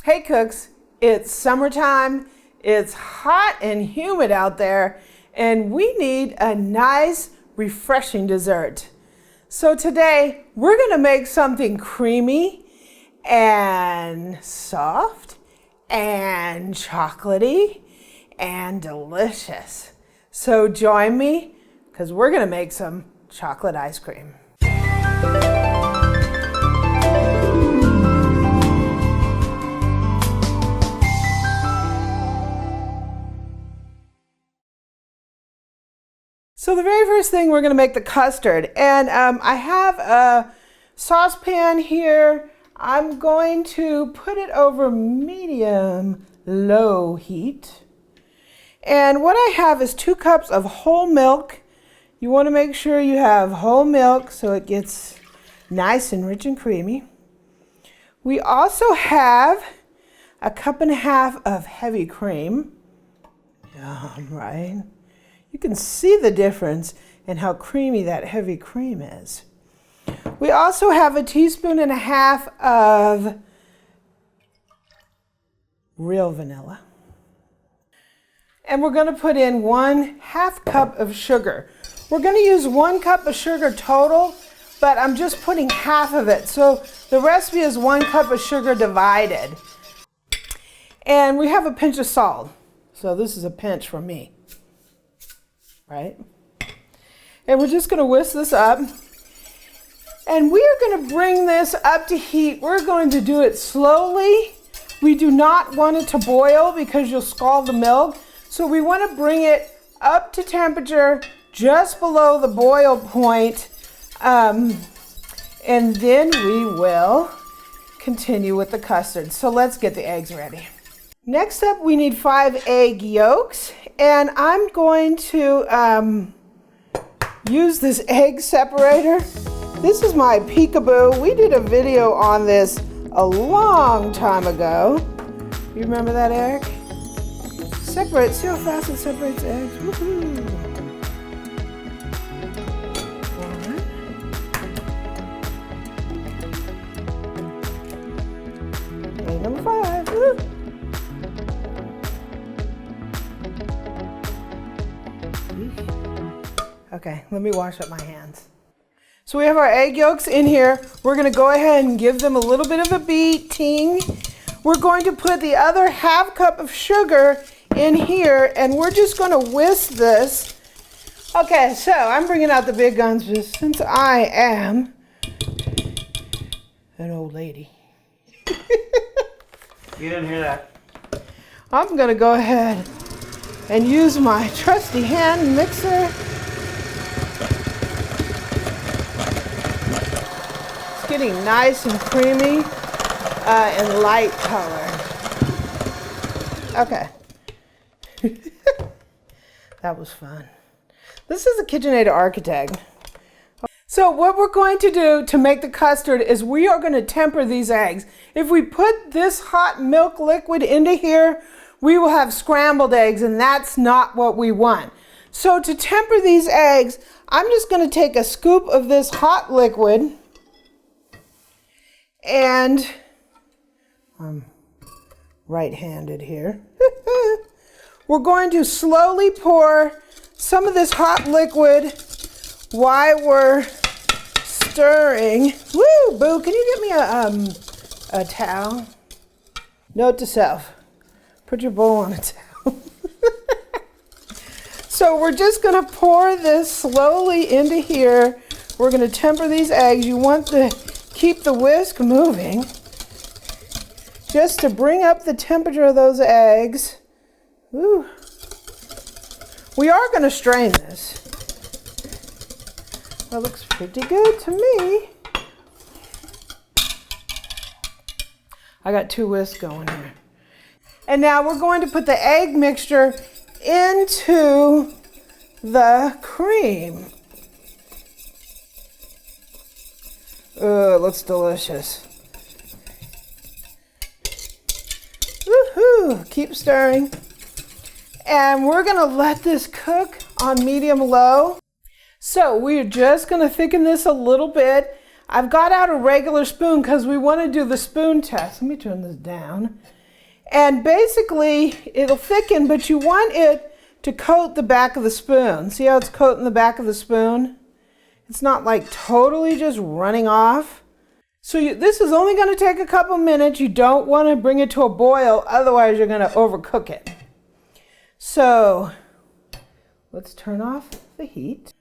Hey cooks, it's summertime, it's hot and humid out there, and we need a nice, refreshing dessert. So today, we're gonna make something creamy and soft and chocolatey and delicious. So join me, because we're gonna make some chocolate ice cream. So the very first thing, we're going to make the custard, and I have a saucepan here. I'm going to put it over medium-low heat, and what I have is 2 cups of whole milk. You want to make sure you have whole milk so it gets nice and rich and creamy. We also have 1.5 cups of heavy cream. Yum, right? You can see the difference in how creamy that heavy cream is. We also have 1.5 teaspoons of real vanilla. And we're going to put in 1/2 cup of sugar. We're going to use 1 cup of sugar total, but I'm just putting half of it. So the recipe is 1 cup of sugar divided. And we have a pinch of salt. So this is a pinch for me. Right? And we're just going to whisk this up. And we are going to bring this up to heat. We're going to do it slowly. We do not want it to boil because you'll scald the milk. So we want to bring it up to temperature just below the boil point. And then we will continue with the custard. So let's get the eggs ready. Next up, we need 5 egg yolks. And I'm going to use this egg separator. This is my peekaboo. We did a video on this a long time ago. You remember that, Eric? Separate, see how fast it separates eggs? Woohoo! Egg number 5. Woo! Okay, let me wash up my hands. So we have our egg yolks in here. We're going to go ahead and give them a little bit of a beating. We're going to put the other 1/2 cup of sugar in here, and we're just going to whisk this. Okay, so I'm bringing out the big guns just since I am an old lady. You didn't hear that. I'm going to go ahead and use my trusty hand mixer. Getting nice and creamy and light color. Okay. That was fun. This is a KitchenAid Architect. So what we're going to do to make the custard is we are going to temper these eggs. If we put this hot milk liquid into here, we will have scrambled eggs, and that's not what we want. So to temper these eggs, I'm just going to take a scoop of this hot liquid. And I'm right-handed here. We're going to slowly pour some of this hot liquid while we're stirring. Woo, Boo, can you get me a towel? Note to self, put your bowl on a towel. So we're just going to pour this slowly into here. We're going to temper these eggs. You want to keep the whisk moving just to bring up the temperature of those eggs. Ooh. We are going to strain this. That looks pretty good to me. I got 2 whisks going here. And now we're going to put the egg mixture into the cream. Oh, it looks delicious. Woohoo! Keep stirring. And we're going to let this cook on medium-low. So we're just going to thicken this a little bit. I've got out a regular spoon because we want to do the spoon test. Let me turn this down. And basically, it'll thicken, but you want it to coat the back of the spoon. See how it's coating the back of the spoon? It's not like totally just running off. So this is only going to take a couple minutes. You don't want to bring it to a boil, otherwise you're going to overcook it. So let's turn off the heat.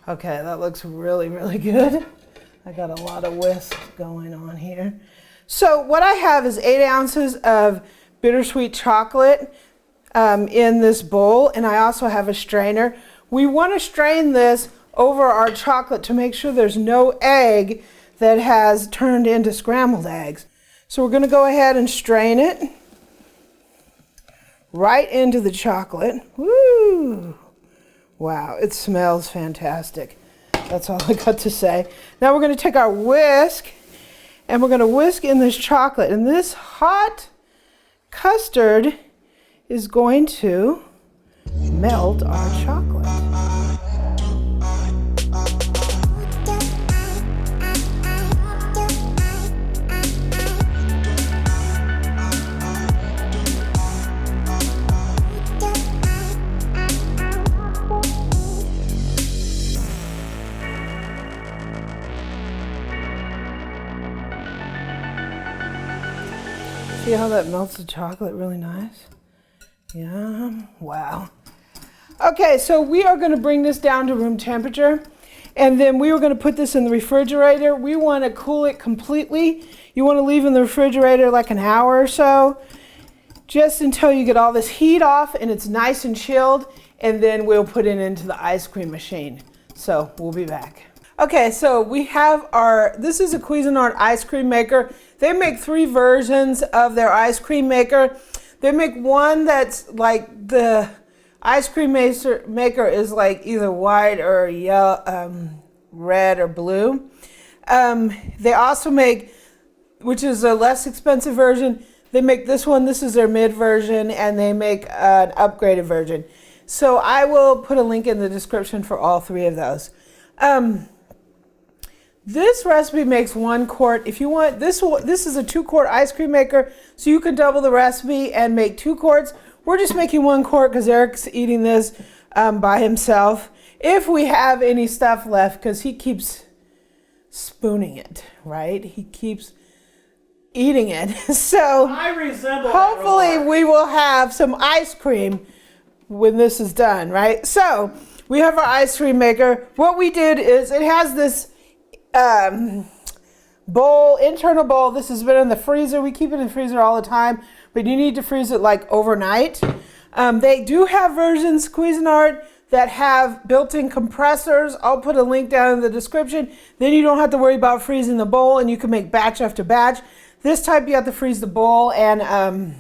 Okay, that looks really, really good. I got a lot of whisk going on here. So what I have is 8 ounces of bittersweet chocolate in this bowl, and I also have a strainer. We want to strain this over our chocolate to make sure there's no egg that has turned into scrambled eggs. So we're going to go ahead and strain it right into the chocolate. Woo! Wow, it smells fantastic. That's all I got to say. Now we're going to take our whisk and we're going to whisk in this chocolate. And this hot custard is going to melt our chocolate. See how that melts the chocolate really nice? Yum. Wow. Okay, so we are going to bring this down to room temperature, and then we are going to put this in the refrigerator. We want to cool it completely. You want to leave in the refrigerator like an hour or so, just until you get all this heat off and it's nice and chilled, and then we'll put it into the ice cream machine. So we'll be back. Okay, so we have this is a Cuisinart Ice Cream Maker. They make 3 versions of their ice cream maker. They make one that's like the ice cream maker is like either white or yellow, red or blue. They also make, which is a less expensive version, they make this one. This is their mid version, and they make an upgraded version. So I will put a link in the description for all 3 of those. This recipe makes 1 quart. If you want, this is a 2-quart ice cream maker, so you can double the recipe and make 2 quarts. We're just making 1 quart because Eric's eating this by himself. If we have any stuff left, because he keeps spooning it, right? He keeps eating it. So I resemble hopefully we will have some ice cream when this is done, right? So we have our ice cream maker. What we did is it has this internal bowl. This has been in the freezer. We keep it in the freezer all the time, but you need to freeze it like overnight. They do have versions, Cuisinart, that have built-in compressors. I'll put a link down in the description. Then you don't have to worry about freezing the bowl, and you can make batch after batch. This type, you have to freeze the bowl and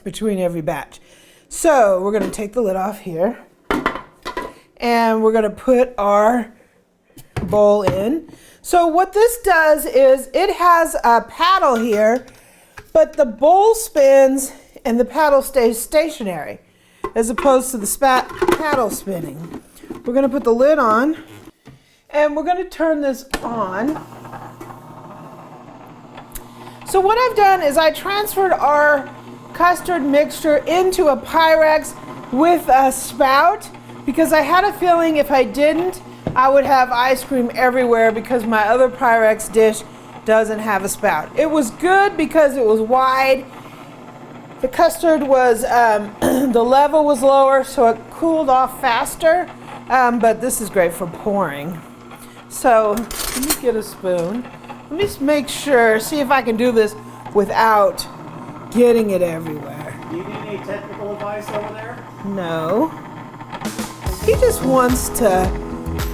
between every batch. So we're going to take the lid off here, and we're going to put our bowl in. So what this does is it has a paddle here, but the bowl spins and the paddle stays stationary as opposed to the paddle spinning. We're going to put the lid on and we're going to turn this on. So what I've done is I transferred our custard mixture into a pyrex with a spout because I had a feeling if I didn't, I would have ice cream everywhere because my other pyrex dish doesn't have a spout. It was good because it was wide. The custard was, the level was lower, so it cooled off faster, but this is great for pouring. So let me get a spoon. Let me just make sure, see if I can do this without getting it everywhere. Do you need any technical advice over there? No. He just wants to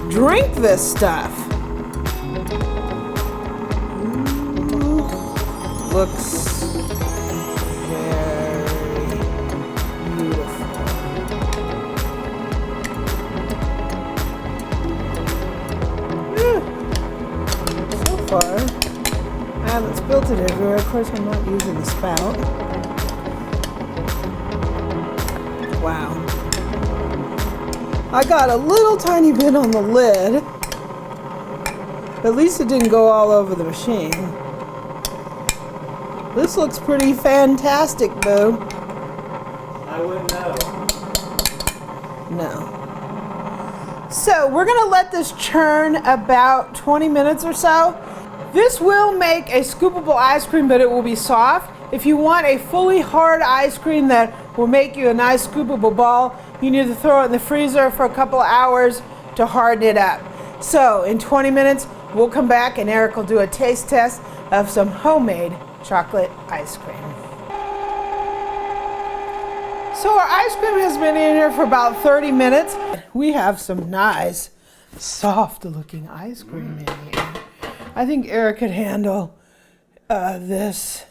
drink this stuff. Ooh, looks very beautiful. So far, I haven't spilled it everywhere. Of course, I'm not using the spout. Wow. I got a little tiny bit on the lid, At least it didn't go all over the machine. This looks pretty fantastic, Boo. I wouldn't know. No. So we're going to let this churn about 20 minutes or so. This will make a scoopable ice cream, but it will be soft. If you want a fully hard ice cream that will make you a nice scoopable ball, you need to throw it in the freezer for a couple of hours to harden it up. So in 20 minutes, we'll come back and Eric will do a taste test of some homemade chocolate ice cream. So our ice cream has been in here for about 30 minutes. We have some nice, soft looking ice cream in here. I think Eric could handle this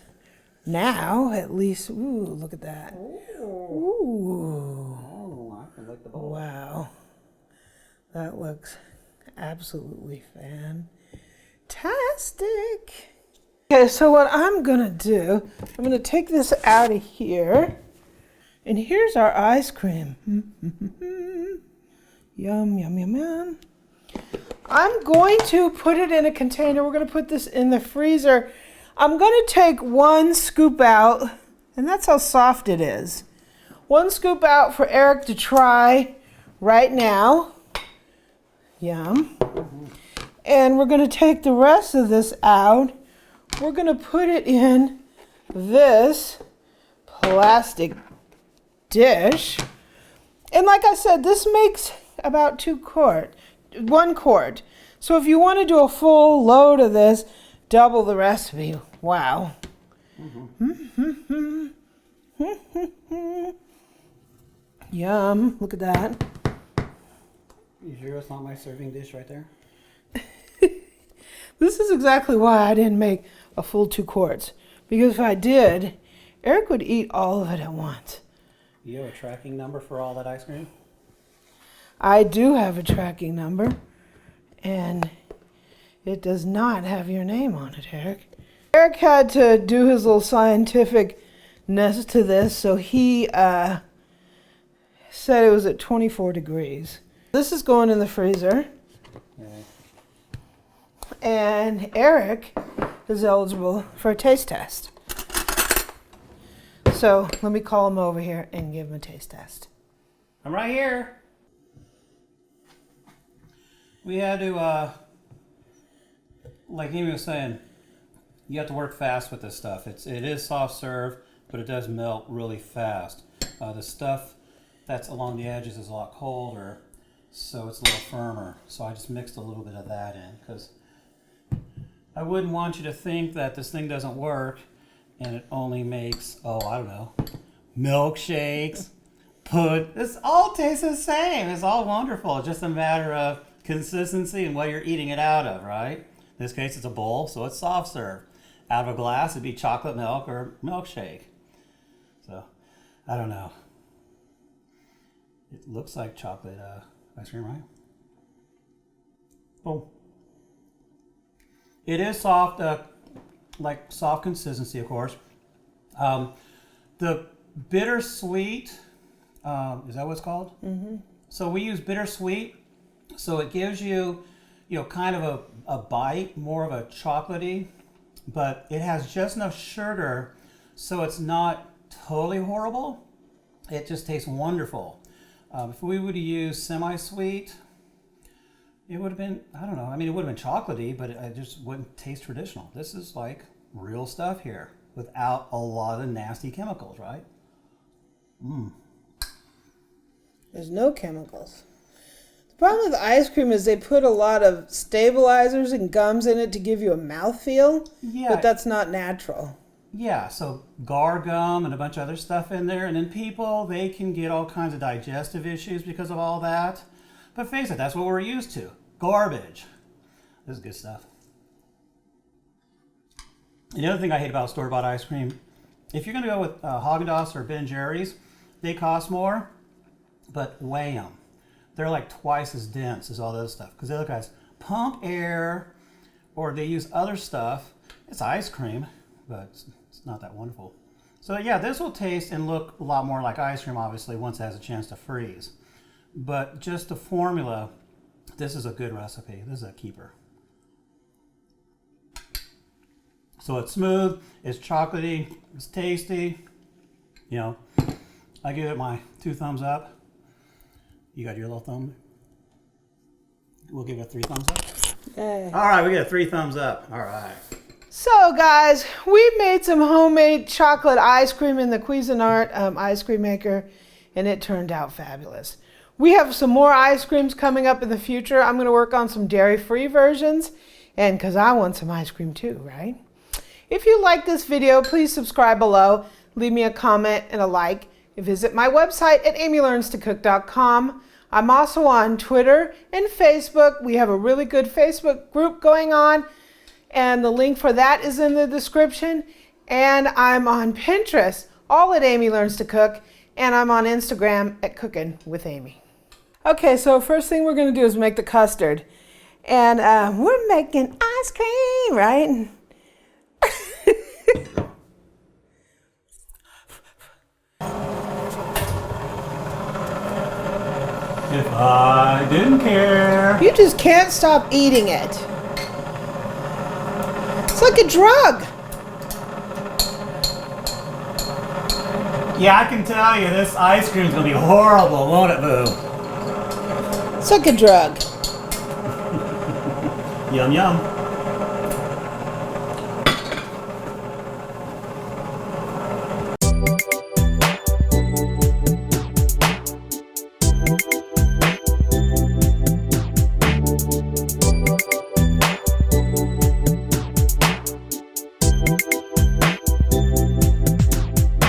now, at least. Ooh, look at that. Ooh. Oh, I can lick the bowl. Wow. That looks absolutely fantastic. Okay, so what I'm gonna do, I'm gonna take this out of here. And here's our ice cream. Yum, yum, yum, yum. I'm going to put it in a container. We're going to put this in the freezer. I'm going to take one scoop out, and that's how soft it is. One scoop out for Eric to try right now. Yum. And we're going to take the rest of this out. We're going to put it in this plastic dish. And like I said, this makes about 1 quart. So if you want to do a full load of this, double the recipe. Wow. Yum. Look at that. You sure it's not my serving dish right there? This is exactly why I didn't make a full 2 quarts. Because if I did, Eric would eat all of it at once. You have a tracking number for all that ice cream? I do have a tracking number, and it does not have your name on it, Eric. Eric had to do his little scientificness to this, so he said it was at 24 degrees. This is going in the freezer. Okay. And Eric is eligible for a taste test. So let me call him over here and give him a taste test. I'm right here. We had to, like Amy was saying, you have to work fast with this stuff. It is soft serve, but it does melt really fast. The stuff that's along the edges is a lot colder, so it's a little firmer. So I just mixed a little bit of that in, because I wouldn't want you to think that this thing doesn't work and it only makes, oh, I don't know, milkshakes, this all tastes the same. It's all wonderful. It's just a matter of consistency and what you're eating it out of, right? In this case, it's a bowl, so it's soft serve. Out of a glass, it'd be chocolate milk or milkshake. So, I don't know. It looks like chocolate ice cream, right? Boom. It is soft, like soft consistency, of course. The bittersweet, is that what it's called? Mm-hmm. So we use bittersweet, so it gives you, kind of a bite, more of a chocolatey, but it has just enough sugar, so it's not totally horrible. It just tastes wonderful. If we would have used semi-sweet, it would have been, I don't know, it would have been chocolatey, but it just wouldn't taste traditional. This is like real stuff here without a lot of nasty chemicals, right? There's no chemicals. The problem with ice cream is they put a lot of stabilizers and gums in it to give you a mouthfeel, but that's not natural. Yeah, so gar gum and a bunch of other stuff in there, and then people, they can get all kinds of digestive issues because of all that. But face it, that's what we're used to. Garbage. This is good stuff. And the other thing I hate about store-bought ice cream, if you're going to go with Haagen-Dazs or Ben & Jerry's, they cost more, but weigh them. They're like twice as dense as all this stuff. Because the other guys pump air, or they use other stuff. It's ice cream, but it's not that wonderful. So yeah, this will taste and look a lot more like ice cream, obviously, once it has a chance to freeze. But just the formula, this is a good recipe. This is a keeper. So it's smooth, it's chocolatey, it's tasty. You know, I give it my 2 thumbs up. You got your little thumb? We'll give it 3 thumbs up. Yay. All right, we get a 3 thumbs up. All right. So guys, we made some homemade chocolate ice cream in the Cuisinart Ice Cream Maker, and it turned out fabulous. We have some more ice creams coming up in the future. I'm going to work on some dairy-free versions, and because I want some ice cream too, right? If you like this video, please subscribe below, leave me a comment and a like, and visit my website at amylearnstocook.com. I'm also on Twitter and Facebook. We have a really good Facebook group going on, and the link for that is in the description. And I'm on Pinterest, all at Amy Learns to Cook, and I'm on Instagram at Cooking with Amy. Okay, so first thing we're going to do is make the custard. And we're making ice cream, right? If I didn't care. You just can't stop eating it. It's like a drug. Yeah, I can tell you this ice cream's gonna be horrible, won't it, Boo? It's like a drug. Yum, yum.